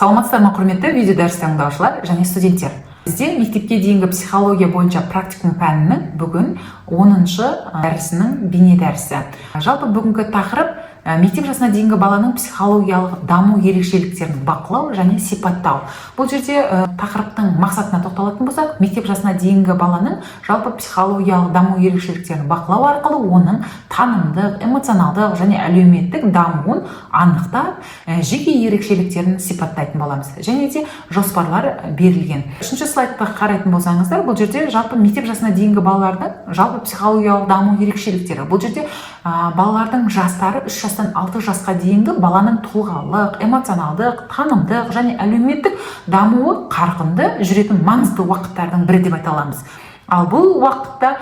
Саламатсыздар ма құрметті видео дәріс тыңдаушылар және студенттер. Бізде мектепке дейінгі психология бойынша практикум пәнінің бүгін 10-шы дәрісінің бейне дәрісі. Жалпы бүгінгі тақырып мектеп жасына дейінгі баланың психологиялық даму ерекшеліктерін бақылау және сипаттау. Бұл жерде тақырыптың мақсатына тоқталатын болсақ, мектеп жасына дейінгі баланың жалпы психологиялық даму ерекшеліктерін бақылау арқылы оның танымдық, эмоционалдық және әлеуметтік дамуын анықтап, жеке ерекшеліктерін сипаттайтын боламыз. Және де жоспарлар берілген. Үшінші слайдқа қарайтын болсаңыздар, бұл жерде жалпы мектеп жасына дейінгі балалардың жалпы психологиялық даму ерекшеліктері. Бұл жерде балалардың жастары 3 жастан 6 жасқа дейінгі баланың тұлғалық, эмоционалдық, танымдық және әлеуметтік дамуы қарқынды жүретін маңызды уақыттардың бірі деп айта аламыз. Ал бұл уақытта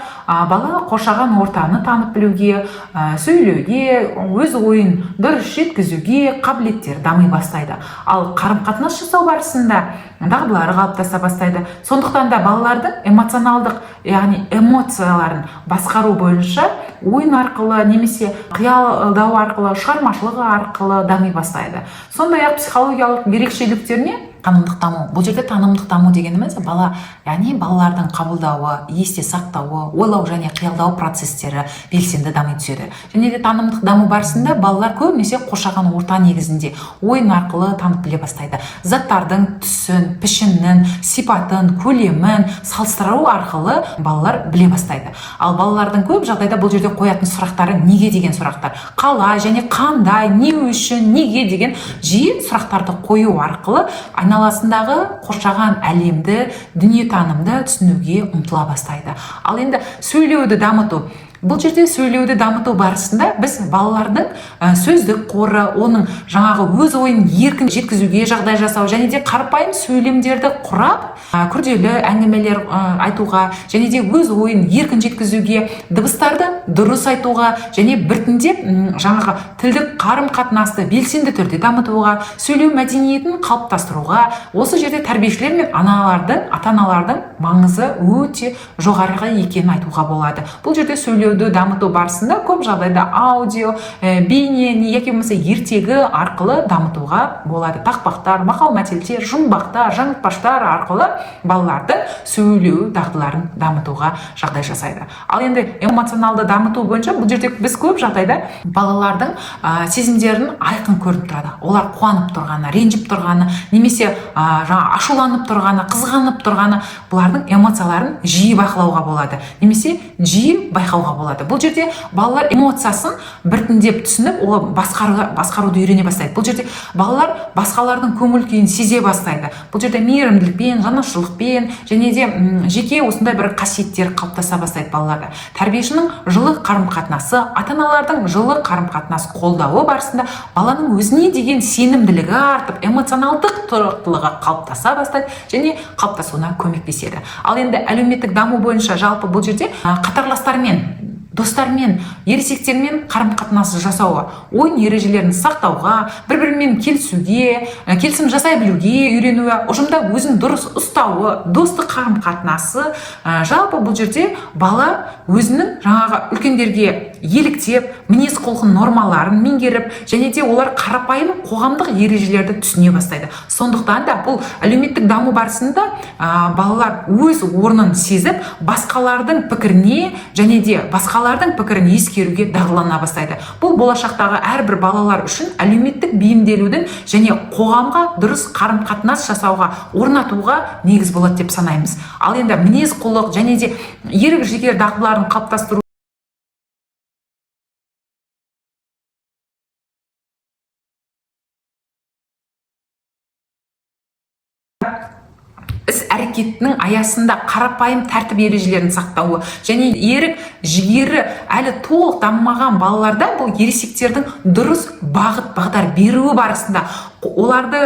бала қоршаған ортаны танып білуге, сөйлеуге, өз ойын дұрыс жеткізуге қабілеттер дами бастайды. Ал қарым-қатынас жасау барысында дағдылары қалыптаса бастайды. Сондықтан да балалардың эмоционалдық, яғни эмоцияларын басқару бойынша ойын арқылы немесе қиялдау арқылы, шығармашылығы арқылы дами бастайды. Сондай-ақ психологиялық ерекшеліктеріне танымдық даму. Бұл жерде танымдық даму дегеніміз бала, яғни балалардың қабылдауы, есте сақтауы, ойлау және қиялдау процестері белсенді дами түседі. Және де танымдық даму барысында балалар көбінесе қоршаған орта негізінде ойын арқылы танып біле бастайды. Заттардың түсін, пішінін, сипатын, көлемін салыстыру арқылы балалар біле бастайды. Ал балалардың көп жағдайда бұл жерде қоятын сұрақтары неге деген сұрақтар. Қалай және қандай, не үшін, неге деген жиі сұрақтарды қою арқылы айналасындағы қоршаған әлемді, дүниетанымды түсінуге ұмтыла бастайды. Ал енді сөйлеуді дамыту. Бұл жерде сөйлеуді дамыту барысында біз балалардың сөздік қоры, оның жаңағы өз ойын еркін жеткізуге жағдай жасау және де қарапайым сөйлемдерді құрап, күрделі әңгімелер айтуға және де өз ойын еркін жеткізуге, дыбыстарды дұрыс айтуға және біртіндеп жаңағы тілдік қарым-қатынасты белсенді түрде дамытуға, сөйлеу мәдениетін қалыптастыруға, осы жерде тәрбиешілер мен ата-аналардың маңызы өте жоғары екенін айтуға болады. Бұл жерде сөйлеуді дамыту барысында көп жағдайда аудио, бейне, яки болмаса ертегі арқылы дамытуға болады. Тақпақтар, мақал-мәтелдер, жұмбақтар, жаңылтпаштар арқылы балалардың сөйлеу дағдыларын дамытуға жағдай жасайды. Ал енді эмоционалды дамыту бойынша бұл жерде біз көп жағдайда балалардың сезімдерін айқын көрініп тұрады. Олар қуанып тұрғаны, ренжіп тұрғаны, немесе ашуланып тұрғаны, қызғанып тұрғаны, бұлардың эмоцияларын жиі бақылауға болады, немесе жиі байқауға болады. Бұл жерде балалар эмоциясын біртіндеп түсініп, ол басқаруды үйрене бастайды. Бұл жерде балалар басқалардың көңіл күйін сезе бастайды. Бұл жерде мейірімділікпен, жанашырлықпен және де жеке осындай бір қасиеттер қалыптаса бастайды балаларда. Тәрбиешінің жылы қарым-қатынасы, ата-аналардың жылы қарым-қатынас қолдауы барысында баланың өзіне деген сенімділігі артып, эмоционалдық тұрақтылығы қалыптаса бастайды және қалыптасуына көмектеседі. Ал енді әлеуметтік даму бойынша жалпы бұл жерде қатарластармен, достармен, ересектермен қарым-қатынас жасауға, ойын ережелерін сақтауға, бір-бірімен келісуге, келісім жасай білуге үйренуі, ұжымда өзін дұрыс ұстауы, достық қарым-қатынасы, жалпы бұл жерде бала өзінің жаңағы үлкендерге еліктеп, мінез-құлқын нормаларын меңгеріп, және де олар қарапайым қоғамдық ережелерді түсіне бастайды. Сондықтан да бұл әлеуметтік даму барысында балалар өз орнын сезіп, басқалардың пікіріне және де басқалардың пікірін ескеруге дағдылана бастайды. Бұл болашақтағы әрбір балалар үшін әлеуметтік бейімделудің және қоғамға дұрыс қарым-қатынас жасауға, орнатуға негіз болады деп санаймыз. Ал енді мінез-құлық және де ерік-жігер дағдыларын қалыптастыру іс-әрекетінің аясында қарапайым тәртіп ережелерін сақтауы және ерік жігері әлі толық дамымаған балаларда бұл ересектердің дұрыс бағыт-бағдар беруі барысында, оларды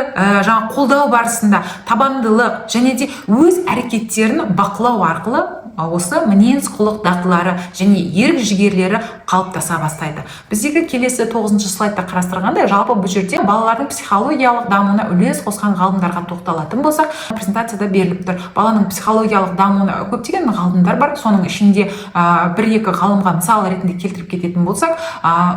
қолдау барысында табандылық және де өз әрекеттерін бақылау арқылы осы мінез құлық дағдылары және ерік жігерлері қалыптаса бастайды. Біздегі келесі 9-шы слайдта қарастырғандай, жалпы бұл жерде балалардың психологиялық дамуына үлес қосқан ғалымдарға тоқталатын болсақ, презентацияда беріліп тұр. Баланың психологиялық дамуына көптеген ғалымдар бар. Соның ішінде бір-екі ғалымға мысал ретінде келтіріп кететін болсақ,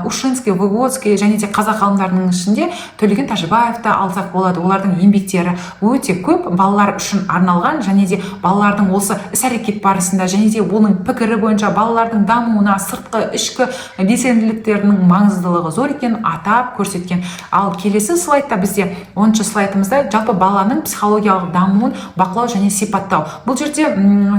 Ушинский, Выгодский және де қазақ ғалымдарының ішінде Төлеген Тәжібаевты алсақ болады. Олардың еңбектері өте көп, балалар үшін арналған, және де балалардың осы іс-әрекет барысында және де оның пікірі бойынша балалардың дамуына сыртқы ішкі белсенділіктерінің маңыздылығы зор екенін атап көрсеткен. Ал келесі слайдта бізде 10-шы слайдымызда жалпы баланың психологиялық дамуын бақылау және сипаттау. Бұл жерде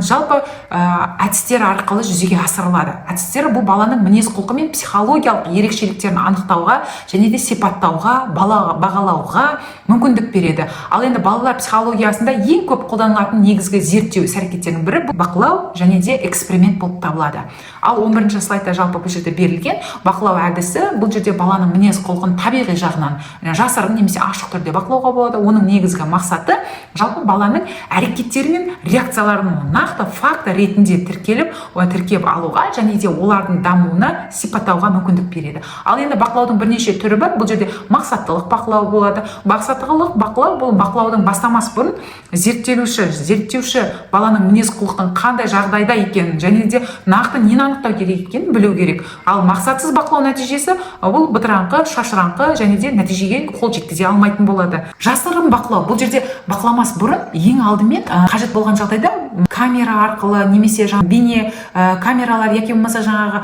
жалпы әдістер арқылы жүзеге асырылады. Әдістер бұл баланың мінез құлқы мен психологиялық ерекшеліктерін анықтауға және де сипаттауға, бағалауға мүмкіндік береді. Ал енді балалар психологиясында ең көп қолданылатын негізгі зерттеу іс-әрекеттерінің бірі бақылау және де эксперимент болып табылады. Ал 11-ші слайдта жалпы бұл жерде берілген бақылау әдісі, бұл жерде баланың мінез құлқын табиғи жағынан жасырын немесе ашық түрде бақылауға болады. Оның негізгі мақсаты жалпы баланың әрекеттері мен реакцияларын нақты факт ретінде тіркеп алуға және де олардың дамуына сипаттауға мүмкіндік береді. Ал енді бақылаудың бірнеше түрі бар. Бұл жерде мақсаттылық бақылау болады. Мақсаттылық бақылау бұл бақылаудың бастамас бұрын зерттеуші баланың мінез құлқының қандай жағдайда екенін және де нақты нені анықтау керек екенін білу керек. Ал мақсатсыз бақылау нәтижесі бұл бытыраңқы, шашыраңқы және де нәтижеге қол жеткізе алмайтын болады. Жасырын бақылау, бұл жерде бақыламас бұрын ең алдымен қажет болған жағдайда камера арқылы немесе бейне камералар яки болмаса жаңағы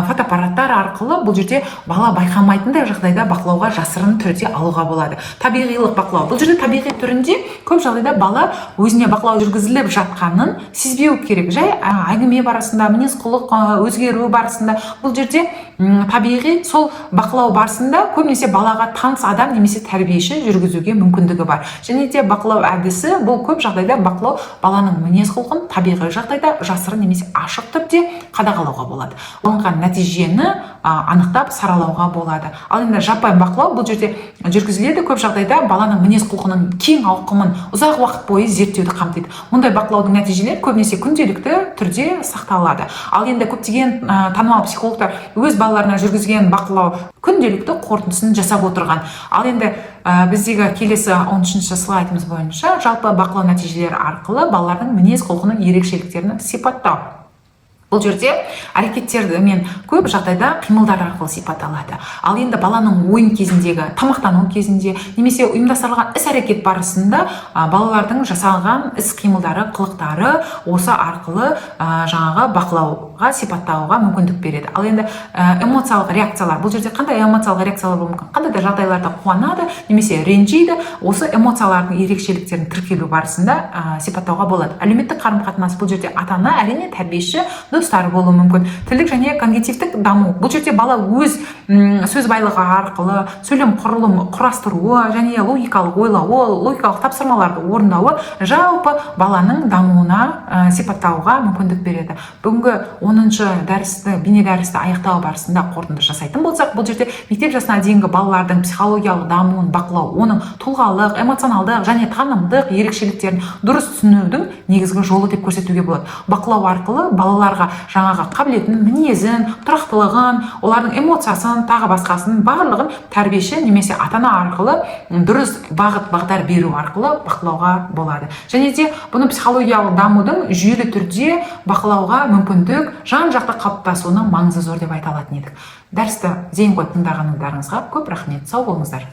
фотоаппараттар арқылы бұл жерде бала байқамайтындай жағдайда бақылауға жасырын түрде алуға болады. Табиғилық бақылау, бұл жерде табиғи түрінде көп жағдайда бала өзіне бақылау жүргізіліп жатқанын сезбеу керек. Жай әңгіме барысында, мінез құлық өзгеру барысында бұл жерде табиғи сол бақылау барысында көбінесе балаға таныс адам немесе тәрбиеші жүргізуге мүмкіндігі бар. Және де бақылау әдісі бұл көп жағдайда бақылау баланың мінез құлқын табиғи жағдайда жасырын немесе ашық түрде қадағалауға болады. Алынған нәтижені анықтап саралауға болады. Ал енді жаппай бақылау бұл жерде жүргізіледі, көп жағдайда баланың мінез құлқының кең ауқымын ұзақ уақыт бойы зерттеуді қамтиды. Мұндай бақылаудың нәтижелері көбінесе күнделікті түрде сақталады. Ал енді көптеген танымал психологтар өз балаларына жүргізген бақылау күнделікті қорытындысын жасап отырған. Ал енді біздегі келесі 13-ші слайдымыз бойынша жалпы бақылау нәтижелері арқылы балалардың мінез құлқының ерекшеліктерін сипаттау. Бұл жерде әрекеттерді мен көп жағдайда қимылдар арқылы сипатталады. Ал енді баланың ойын кезіндегі, тамақтану кезінде немесе ұйымдастырылған іс-әрекет барысында балалардың жасалған іс-қимылдары, қылықтары осы арқылы жаңағы бақылауға, сипаттауға мүмкіндік береді. Ал енді эмоциялық реакциялар, бұл жерде қандай эмоциялық реакциялар болуы мүмкін? Қандай да жағдайларда қуанады немесе ренжиді, осы эмоциялардың ерекшеліктерін тіркелу барысында сипаттауға болады. Әлеуметтік қарым-қатынас, бұл жерде ата-ана, әрине тәрбиеші, достары болуы мүмкін. Тілдік және когнитивтік даму. Бұл жерде бала өз сөз байлығы арқылы сөйлем құрылымы құрастыруы және логикалық ойлауы, логикалық тапсырмаларды орындауы жалпы баланың дамуына сипаттауға мүмкіндік береді. Бүгінгі 10-шы дәрісті, бейне дәрісті аяқтау барысында қорытынды жасайтын болсақ, бұл жерде мектеп жасына дейінгі балалардың психологиялық дамуын бақылау, оның тұлғалық, эмоционалдық және танымдық ерекшеліктерін дұрыс түсінудің негізгі жолы деп көрсетуге болады. Бақылау арқылы балаларға жаңағы қабілетін, мінезін, тұрақтылығын, олардың эмоциясын, тағы басқасын барлығын тәрбиеші немесе ата-ана арқылы дұрыс бағыт-бағдар беру арқылы бақылауға болады. Және де бұны психологиялық дамудың жүйелі түрде бақылауға мүмкіндік жан-жақты қалыптасуының маңызы зор деп айта алатын едік. Дәрісті зейін қойып тыңдағандарыңызға көп рахмет. Сау болыңыздар.